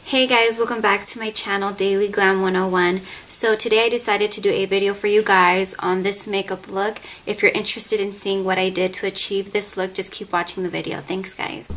Hey guys, welcome back to my channel Daily Glam 101. So today I decided to do a video for you guys on this makeup look. If you're interested in seeing what I did to achieve this look, just keep watching the video. Thanks guys.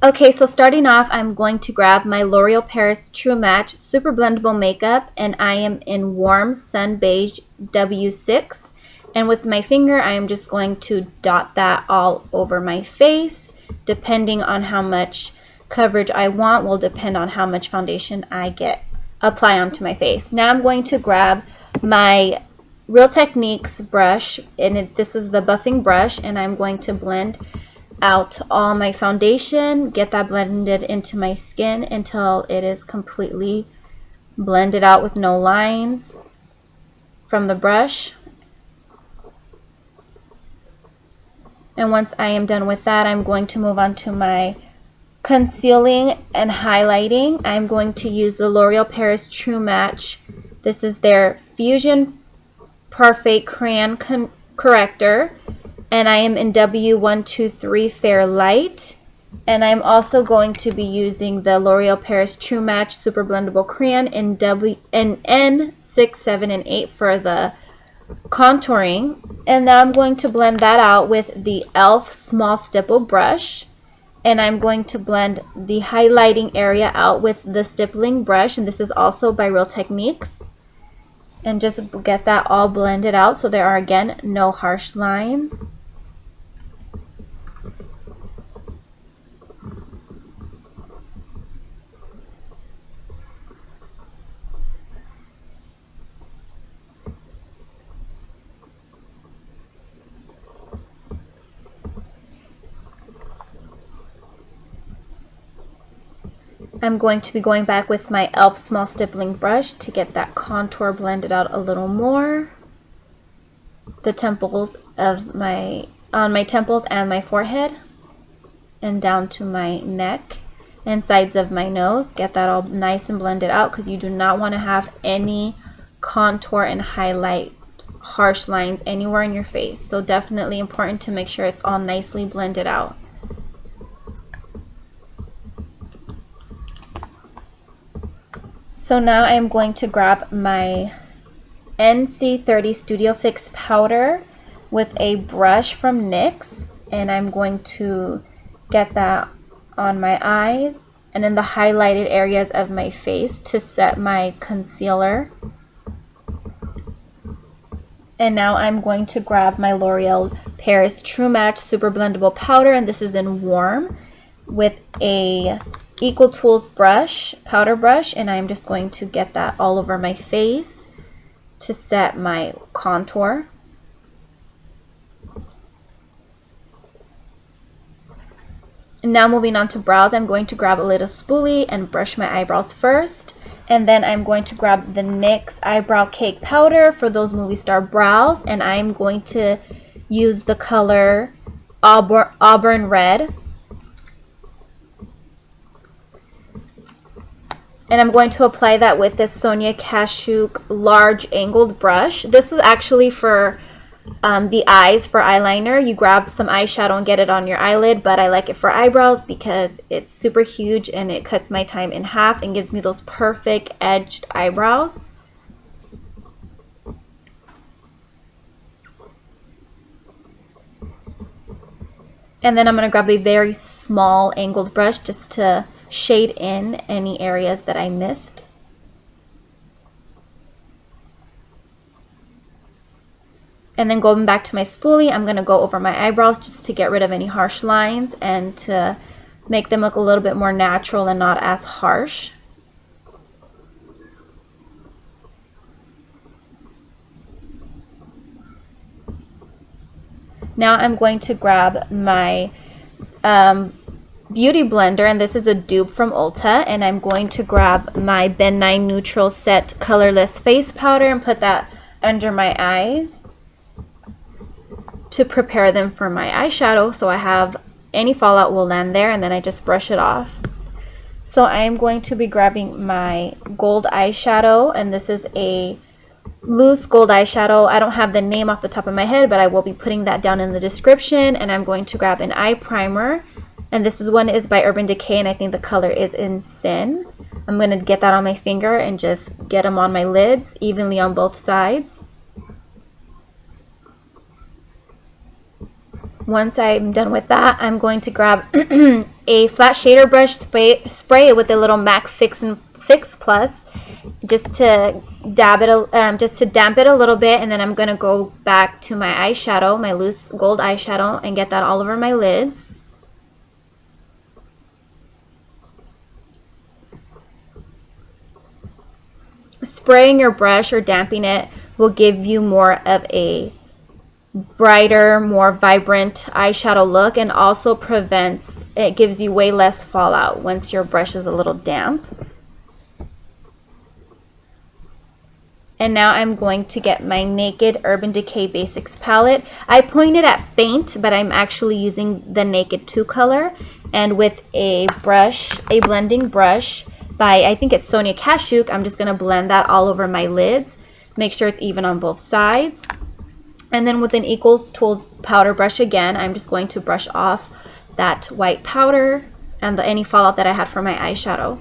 Okay, so starting off, I'm going to grab my L'Oreal Paris True Match Super Blendable Makeup, and I am in Warm Sun Beige W6. And with my finger, I am just going to dot that all over my face. Depending on how much coverage I want will depend on how much foundation I apply onto my face. Now I'm going to grab my Real Techniques brush, and this is the buffing brush, and I'm going to blend out all my foundation, get that blended into my skin until it is completely blended out with no lines from the brush. And once I am done with that, I'm going to move on to my concealing and highlighting. I'm going to use the L'Oreal Paris True Match. This is their Fusion Parfait Crayon Corrector, and I am in W123 Fair Light. And I'm also going to be using the L'Oreal Paris True Match Super Blendable Crayon in N6, 7, and 8 for the contouring. And now I'm going to blend that out with the e.l.f. Small Stipple brush. And I'm going to blend the highlighting area out with the stippling brush, and this is also by Real Techniques. And just get that all blended out so there are, again, no harsh lines. I'm going to be going back with my e.l.f. Small Stippling brush to get that contour blended out a little more. The temples of on my temples and my forehead, and down to my neck and sides of my nose. Get that all nice and blended out because you do not want to have any contour and highlight harsh lines anywhere in your face. So definitely important to make sure it's all nicely blended out. So now I am going to grab my NC30 Studio Fix powder with a brush from NYX, and I'm going to get that on my eyes and in the highlighted areas of my face to set my concealer. And now I'm going to grab my L'Oreal Paris True Match Super Blendable Powder, and this is in Warm, with a Equal Tools brush, powder brush, and I'm just going to get that all over my face to set my contour. And now moving on to brows, I'm going to grab a little spoolie and brush my eyebrows first, and then I'm going to grab the NYX Eyebrow Cake Powder for those movie star brows, and I'm going to use the color Auburn Red. And I'm going to apply that with this Sonia Kashuk large angled brush. This is actually for the eyes, for eyeliner. You grab some eyeshadow and get it on your eyelid, but I like it for eyebrows because it's super huge and it cuts my time in half and gives me those perfect edged eyebrows. And then I'm going to grab a very small angled brush just to shade in any areas that I missed. And then going back to my spoolie, I'm going to go over my eyebrows just to get rid of any harsh lines and to make them look a little bit more natural and not as harsh. Now I'm going to grab my beauty blender, and this is a dupe from Ulta, and I'm going to grab my Ben 9 Neutral Set Colorless Face Powder and put that under my eyes to prepare them for my eyeshadow, so I have any fallout will land there, and then I just brush it off. So I am going to be grabbing my gold eyeshadow, and this is a loose gold eyeshadow. I don't have the name off the top of my head, but I will be putting that down in the description. And I'm going to grab an eye primer And this one is by Urban Decay, and I think the color is in Sin. I'm going to get that on my finger and just get them on my lids evenly on both sides. Once I'm done with that, I'm going to grab a flat shader brush, spray it with a little MAC Fix Plus, just to damp it a little bit, and then I'm going to go back to my eyeshadow, my loose gold eyeshadow, and get that all over my lids. Spraying your brush or damping it will give you more of a brighter, more vibrant eyeshadow look, and also it gives you way less fallout once your brush is a little damp. And now I'm going to get my Naked Urban Decay Basics palette. I pointed at faint, but I'm actually using the Naked 2 color, and with a blending brush by, I think it's Sonia Kashuk, I'm just going to blend that all over my lids. Make sure it's even on both sides. And then with an Equals Tools powder brush again, I'm just going to brush off that white powder and any fallout that I had from my eyeshadow.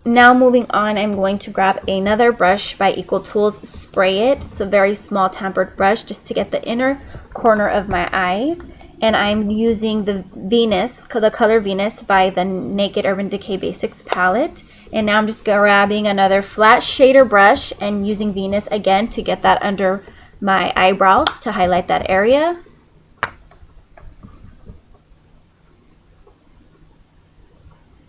Now moving on, I'm going to grab another brush by Equal Tools, spray it. It's a very small tampered brush just to get the inner corner of my eyes. And I'm using the color Venus by the Naked Urban Decay Basics palette. And now I'm just grabbing another flat shader brush and using Venus again to get that under my eyebrows to highlight that area.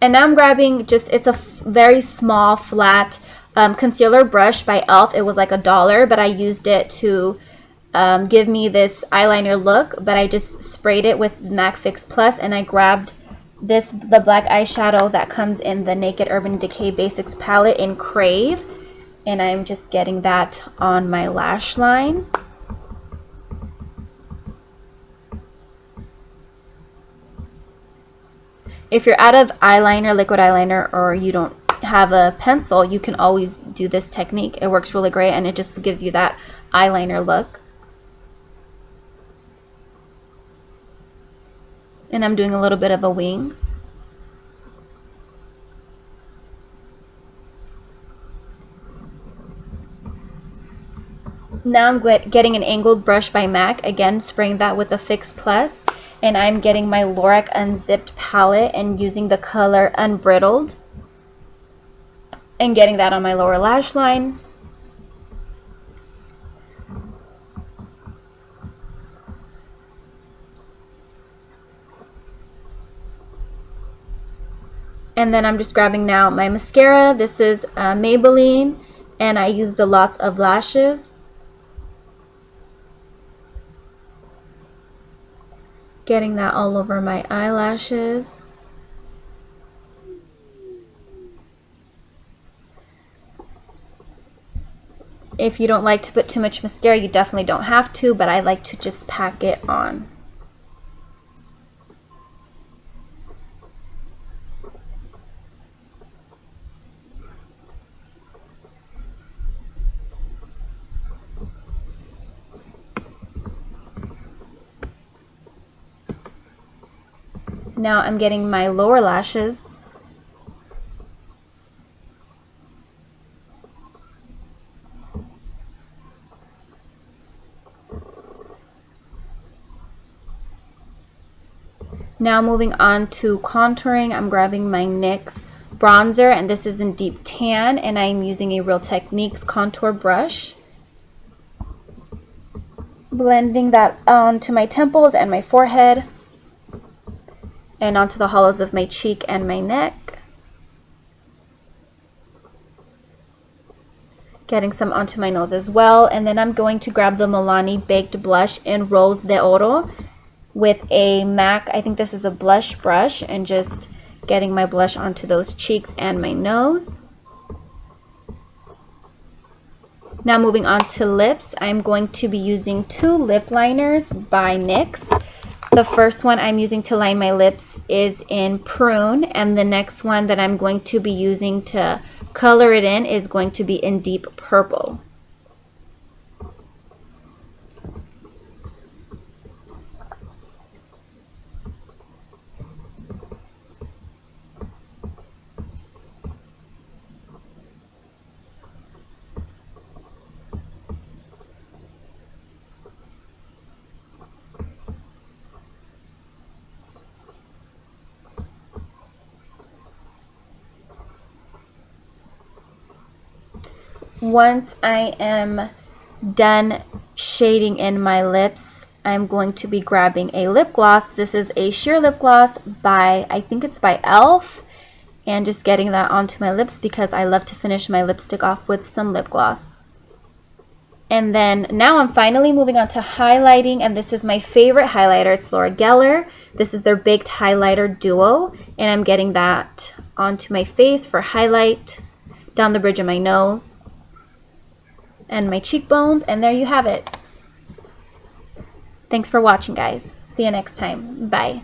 And now I'm grabbing it's a very small flat concealer brush by e.l.f. It was like $1, but I used it to give me this eyeliner look, but I just sprayed it with MAC Fix Plus, and I grabbed the black eyeshadow that comes in the Naked Urban Decay Basics palette in Crave, and I'm just getting that on my lash line. If you're out of eyeliner, liquid eyeliner, or you don't have a pencil, you can always do this technique. It works really great, and it just gives you that eyeliner look. And I'm doing a little bit of a wing. Now I'm getting an angled brush by MAC, again spraying that with a Fix Plus, and I'm getting my Lorac Unzipped palette and using the color Unbrittled and getting that on my lower lash line. And then I'm just grabbing now my mascara. This is Maybelline, and I use the Lots of Lashes. Getting that all over my eyelashes. If you don't like to put too much mascara, you definitely don't have to, but I like to just pack it on. Now I'm getting my lower lashes. Now moving on to contouring, I'm grabbing my NYX bronzer, and this is in Deep Tan, and I'm using a Real Techniques contour brush. Blending that onto my temples and my forehead, and onto the hollows of my cheek and my neck. Getting some onto my nose as well. And then I'm going to grab the Milani Baked Blush in Rose de Oro with a MAC, I think this is a blush brush, and just getting my blush onto those cheeks and my nose. Now moving on to lips, I'm going to be using 2 lip liners by NYX. The first one I'm using to line my lips is in Prune, and the next one that I'm going to be using to color it in is going to be in Deep Purple. once I am done shading in my lips, I'm going to be grabbing a lip gloss. This is a sheer lip gloss by, I think it's by e.l.f. And just getting that onto my lips because I love to finish my lipstick off with some lip gloss. And then now I'm finally moving on to highlighting, and this is my favorite highlighter. It's L'Oreal. This is their Baked Highlighter Duo, and I'm getting that onto my face for highlight, down the bridge of my nose, and my cheekbones, and there you have it. Thanks for watching, guys. See you next time. Bye.